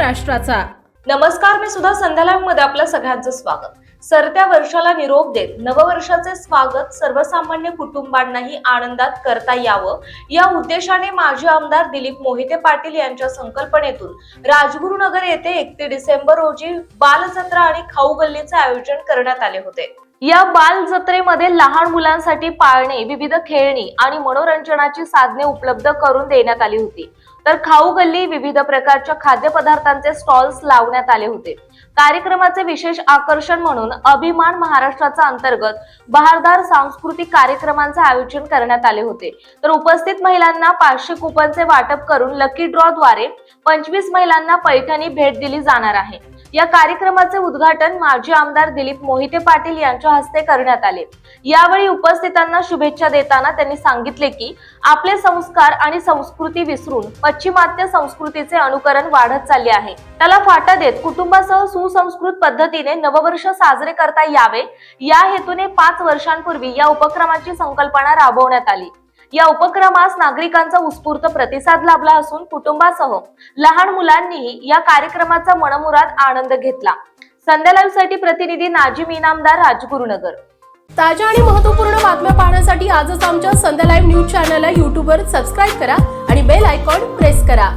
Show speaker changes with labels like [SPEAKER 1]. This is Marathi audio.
[SPEAKER 1] महाराष्ट्राचा।
[SPEAKER 2] नमस्कार, मी सुद्धा संध्याकाळमध्ये आपल्या सगळ्यांचं स्वागत। सरत्या वर्षाला निरोप देत नववर्षाचे स्वागत सर्वसामान्य कुटुंबांनाही आनंदात करता यावं या उद्देशाने माजी आमदार दिलीप मोहिते पाटील यांच्या संकल्पनेतून राजगुरुनगर येथे 31 डिसेंबर रोजी बालजत्रा आणि खाऊ गल्लीचे आयोजन करण्यात आले होते। या बाल जत्रेमध्ये लहान मुलांसाठी पाळणे, विविध खेळणी आणि मनोरंजनाची साधने उपलब्ध करून देण्यात आली होती। तर खाऊ गल्ली विविध प्रकारच्या खाद्यपदार्थांचे स्टॉल्स लावण्यात आले होते। कार्यक्रमाचे विशेष आकर्षण म्हणून अभिमान महाराष्ट्राचा अंतर्गत बहारदार सांस्कृतिक कार्यक्रमांचे आयोजन करण्यात आले होते। तर उपस्थित महिलांना 500 कुपनचे वाटप करून लकी ड्रॉ द्वारे 25 महिलांना पैठणी भेट दिली जाणार आहे। या कार्यक्रमाचे उद्घाटन माजी आमदार दिलीप मोहिते पाटील यांच्या हस्ते करण्यात आले। यावेळी उपस्थितांना शुभेच्छा देताना त्यांनी सांगितले की आपले संस्कार आणि संस्कृती विसरून पश्चिमात्य संस्कृतीचे अनुकरण वाढत चालले आहे। त्याला फाटा देत कुटुंबासह सुसंस्कृत पद्धतीने नववर्ष साजरे करता यावे या हेतूने 5 वर्षांपूर्वी या उपक्रमाची संकल्पना राबवण्यात आली। या उपक्रमास नागरिकांचा उत्स्फूर्त प्रतिसाद लाभला असून कुटुंबासह लहान मुलांनीही या कार्यक्रमाचा मनमुराद आनंद घेतला। संध्या लाईव्ह साठी प्रतिनिधी नाजिम इनामदार, राजगुरुनगर।
[SPEAKER 1] ताज्या आणि महत्त्वपूर्ण बातम्या पाहण्यासाठी आजच आमच्या संध्या लाईव्ह न्यूज चॅनलला YouTube वर सबस्क्राइब करा आणि बेल आयकॉन प्रेस करा।